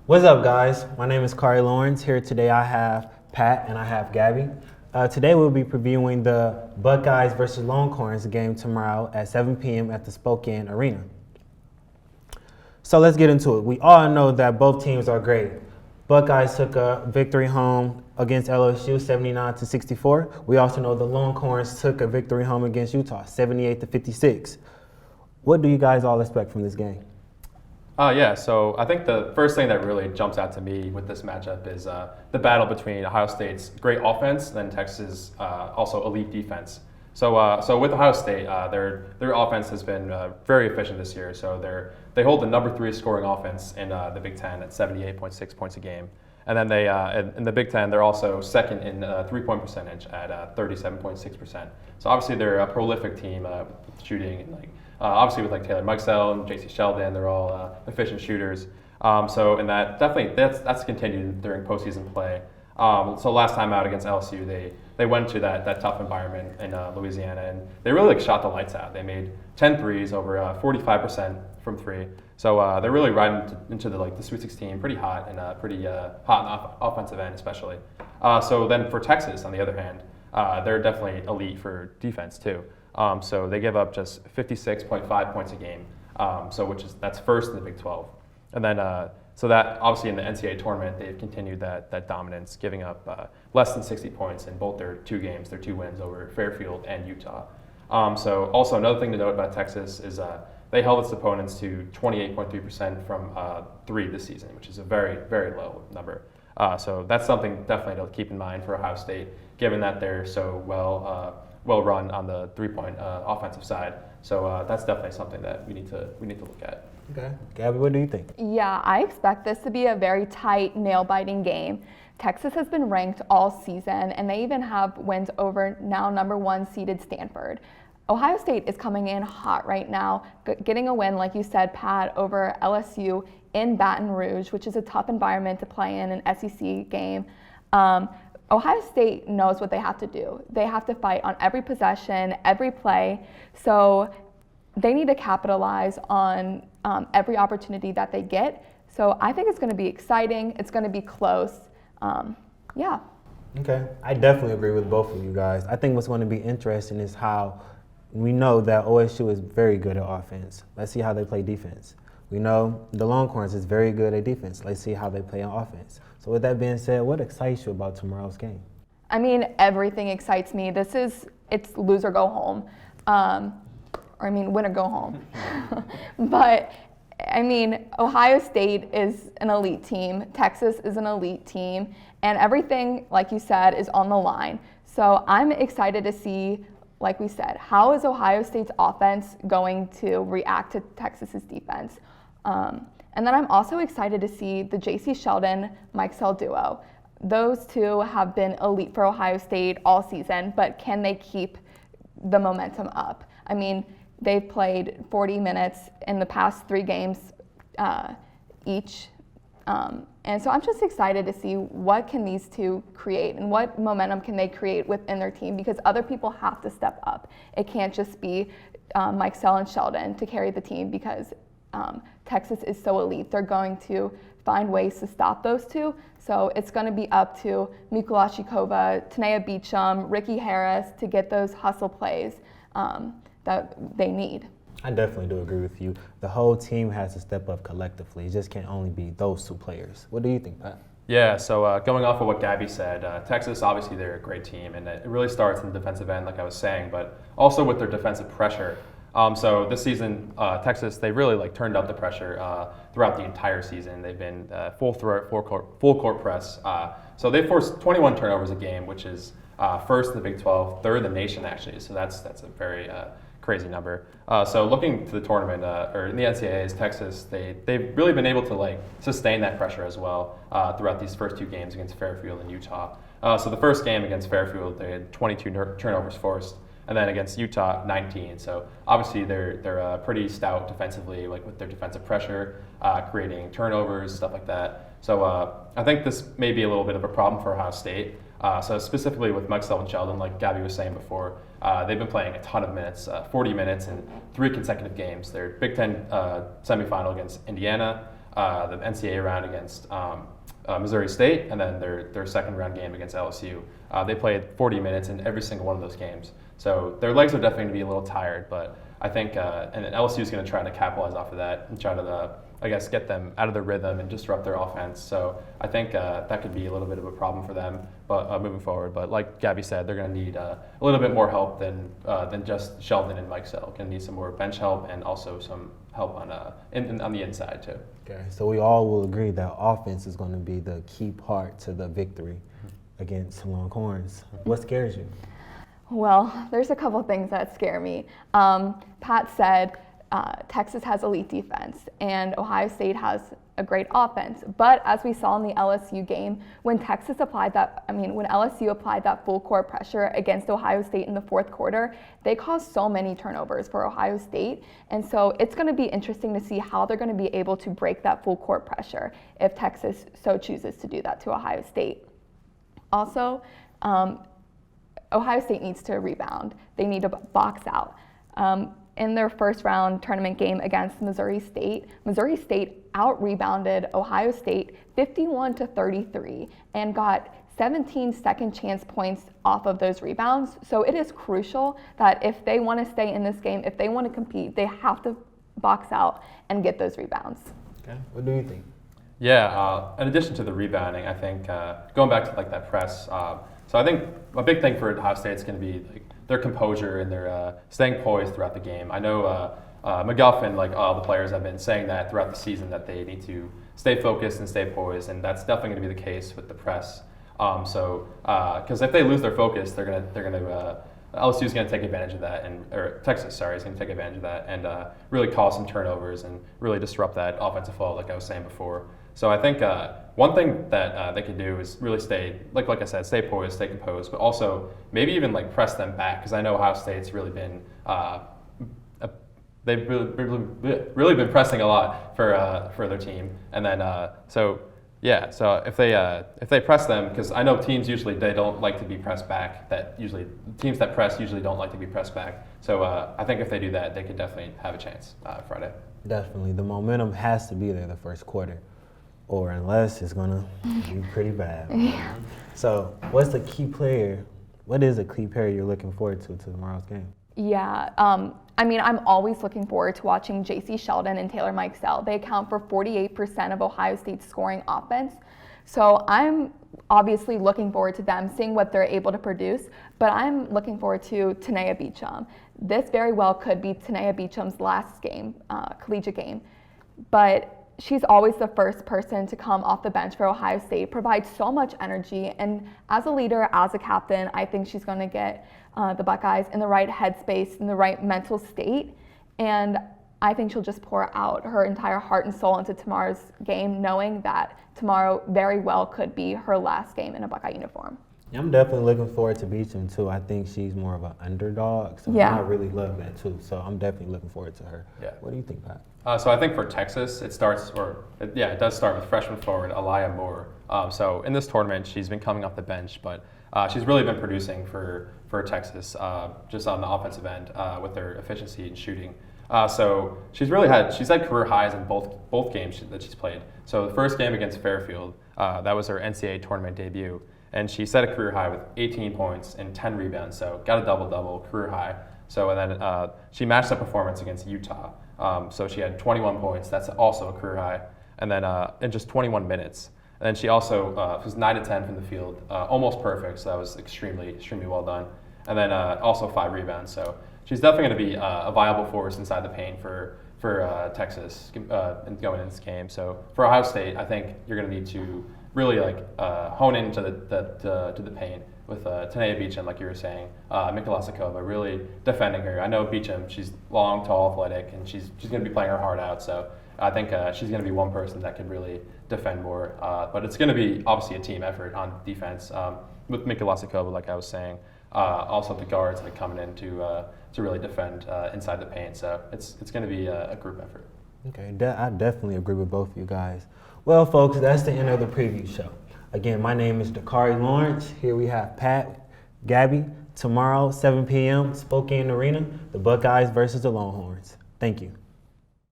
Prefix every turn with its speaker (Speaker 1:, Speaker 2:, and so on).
Speaker 1: What's up, guys? My name is Kari Lawrence. Here today I have Pat and I have Gabby. Today we'll be previewing the Buckeyes versus Longhorns game tomorrow at 7 p.m. at the Spokane Arena. So let's get into it. We all know that both teams are great. Buckeyes took a victory home against LSU, 79-64. We also know the Longhorns took a victory home against Utah, 78-56. What do you guys all expect from this game?
Speaker 2: So I think the first thing that really jumps out to me with this matchup is the battle between Ohio State's great offense and then Texas' also elite defense. So with Ohio State, their offense has been very efficient this year. So they hold the number 3 scoring offense in the Big Ten at 78.6 points a game. And then they in the Big Ten, they're also second in three-point percentage at 37.6%. So obviously they're a prolific team shooting and obviously with Taylor Muggsell and J.C. Sheldon, they're all efficient shooters. So in that, definitely that's continued during postseason play. So last time out against LSU, they went to that tough environment in Louisiana, and they really shot the lights out. They made 10 threes, over 45% from 3. So they're really riding into the Sweet 16 pretty hot and pretty hot on offensive end especially. So then for Texas, on the other hand, they're definitely elite for defense too. So they give up just 56.5 points a game, that's first in the Big 12. And then, so that obviously in the NCAA tournament, they've continued that dominance, giving up less than 60 points in both their 2 games, their 2 wins over Fairfield and Utah. So also another thing to note about Texas is they held its opponents to 28.3% from 3 this season, which is a very, very low number. So that's something definitely to keep in mind for Ohio State, given that they're so well run on the 3-point offensive side. So that's definitely something that we need to look at.
Speaker 1: Okay, Gabby, what do you think?
Speaker 3: Yeah, I expect this to be a very tight, nail-biting game. Texas has been ranked all season, and they even have wins over now number 1 seeded Stanford. Ohio State is coming in hot right now, getting a win, like you said, Pat, over LSU in Baton Rouge, which is a tough environment to play in an SEC game. Ohio State knows what they have to do. They have to fight on every possession, every play. So they need to capitalize on every opportunity that they get. So I think it's going to be exciting. It's going to be close. Yeah.
Speaker 1: Okay, I definitely agree with both of you guys. I think what's going to be interesting is how we know that OSU is very good at offense. Let's see how they play defense. We know the Longhorns is very good at defense. Let's see how they play on offense. So with that being said, what excites you about tomorrow's game?
Speaker 3: I mean, everything excites me. It's lose or go home. Win or go home. But, Ohio State is an elite team. Texas is an elite team. And everything, like you said, is on the line. So I'm excited to see, like we said, how is Ohio State's offense going to react to Texas's defense? And then I'm also excited to see the J.C. Sheldon-Muggsell duo. Those two have been elite for Ohio State all season, but can they keep the momentum up? They've played 40 minutes in the past 3 games each. And so I'm just excited to see what can these two create and what momentum can they create within their team, because other people have to step up. It can't just be Muggsell and Sheldon to carry the team, because Texas is so elite. They're going to find ways to stop those two. So it's going to be up to Mikola Shikova, Tanea Beachum, Ricky Harris to get those hustle plays that they need.
Speaker 1: I definitely do agree with you. The whole team has to step up collectively. It just can't only be those 2 players. What do you think, Pat?
Speaker 2: Yeah, so going off of what Gabby said, Texas, obviously they're a great team, and it really starts in the defensive end, like I was saying, but also with their defensive pressure. So this season, Texas, they really turned up the pressure throughout the entire season. They've been full court press. So they forced 21 turnovers a game, which is first in the Big 12, third in the nation actually. So that's a very crazy number. So looking to the tournament or in the NCAA's, Texas, they've really been able to sustain that pressure as well throughout these first 2 games against Fairfield and Utah. So the first game against Fairfield, they had 22 turnovers forced. And then against Utah, 19. So obviously they're pretty stout defensively, with their defensive pressure, creating turnovers, stuff like that. So I think this may be a little bit of a problem for Ohio State. So specifically with Muggsell and Sheldon, like Gabby was saying before, they've been playing a ton of minutes, 40 minutes in 3 consecutive games. Their Big Ten semifinal against Indiana, the NCAA round against Missouri State, and then their second round game against LSU. They played 40 minutes in every single one of those games. So their legs are definitely going to be a little tired, but I think and LSU is going to try to capitalize off of that and try to, I guess, get them out of their rhythm and disrupt their offense. So I think that could be a little bit of a problem for them, but moving forward. But like Gabby said, they're going to need a little bit more help than just Sheldon and Mike Sell. Going to need some more bench help and also some help on the inside too.
Speaker 1: Okay, so we all will agree that offense is going to be the key part to the victory against Longhorns. What scares you?
Speaker 3: Well, there's a couple things that scare me. Pat said Texas has elite defense and Ohio State has a great offense. But as we saw in the LSU game, when LSU applied that full court pressure against Ohio State in the fourth quarter, they caused so many turnovers for Ohio State. And so it's going to be interesting to see how they're going to be able to break that full court pressure if Texas so chooses to do that to Ohio State. Also, Ohio State needs to rebound. They need to box out. In their first round tournament game against Missouri State out-rebounded Ohio State 51-33 and got 17 second chance points off of those rebounds. So it is crucial that if they want to stay in this game, if they want to compete, they have to box out and get those rebounds.
Speaker 1: Okay, what do you think?
Speaker 2: Yeah, in addition to the rebounding, I think going back to like that press, so I think a big thing for Ohio State is going to be like their composure and their staying poised throughout the game. I know McGuff and like all the players have been saying that throughout the season that they need to stay focused and stay poised, and that's definitely going to be the case with the press. Because if they lose their focus, LSU is going to take advantage of that, or Texas, is going to take advantage of that and really cause some turnovers and really disrupt that offensive flow, like I was saying before. So I think one thing that they could do is really stay, like I said, stay poised, stay composed, but also maybe even like press them back, because I know Ohio State's really been they've really been pressing a lot for their team, and then so if they press them, because I know teams usually they don't like to be pressed back. Teams that press usually don't like to be pressed back. So I think if they do that, they could definitely have a chance Friday.
Speaker 1: Definitely, the momentum has to be there the first quarter, or unless it's gonna be pretty bad.
Speaker 3: Yeah.
Speaker 1: So what is a key player you're looking forward to tomorrow's game?
Speaker 3: Yeah, I'm always looking forward to watching J.C. Sheldon and Taylor Mike Sell. They account for 48% of Ohio State's scoring offense. So I'm obviously looking forward to them, seeing what they're able to produce, but I'm looking forward to Tanea Beacham. This very well could be Tanea Beacham's last game, collegiate game, but she's always the first person to come off the bench for Ohio State, provides so much energy, and as a leader, as a captain, I think she's going to get the Buckeyes in the right headspace, in the right mental state, and I think she'll just pour out her entire heart and soul into tomorrow's game, knowing that tomorrow very well could be her last game in a Buckeye uniform.
Speaker 1: Yeah, I'm definitely looking forward to Beacham too. I think she's more of an underdog, so I really love that too. So I'm definitely looking forward to her.
Speaker 2: Yeah.
Speaker 1: What do you think, Pat?
Speaker 2: So I think for Texas, it does start with freshman forward Aliyah Moore. So in this tournament, she's been coming off the bench, but she's really been producing for Texas just on the offensive end with her efficiency and shooting. So she's had career highs in both games that she's played. So the first game against Fairfield, that was her NCAA tournament debut, and she set a career high with 18 points and 10 rebounds. So got a double-double, career high. So and then she matched that performance against Utah. So she had 21 points. That's also a career high. And then in just 21 minutes. And then she also was 9 of 10 from the field, almost perfect. So that was extremely, extremely well done. And then also 5 rebounds. So she's definitely going to be a viable force inside the paint for Texas going into this game. So for Ohio State, I think you're going to need to really hone into the paint with Tanea Beacham, like you were saying, Mika Lasakova, really defending her. I know Beacham, she's long, tall, athletic, and she's going to be playing her heart out. So I think she's going to be one person that could really defend more. But it's going to be obviously a team effort on defense with Mika Lasakova, like I was saying. Also the guards coming in to really defend inside the paint. So it's going to be a group effort.
Speaker 1: Okay, I definitely agree with both of you guys. Well, folks, that's the end of the preview show. Again, my name is Dakari Lawrence. Here we have Pat, Gabby. Tomorrow, 7 p.m., Spokane Arena, the Buckeyes versus the Longhorns. Thank you.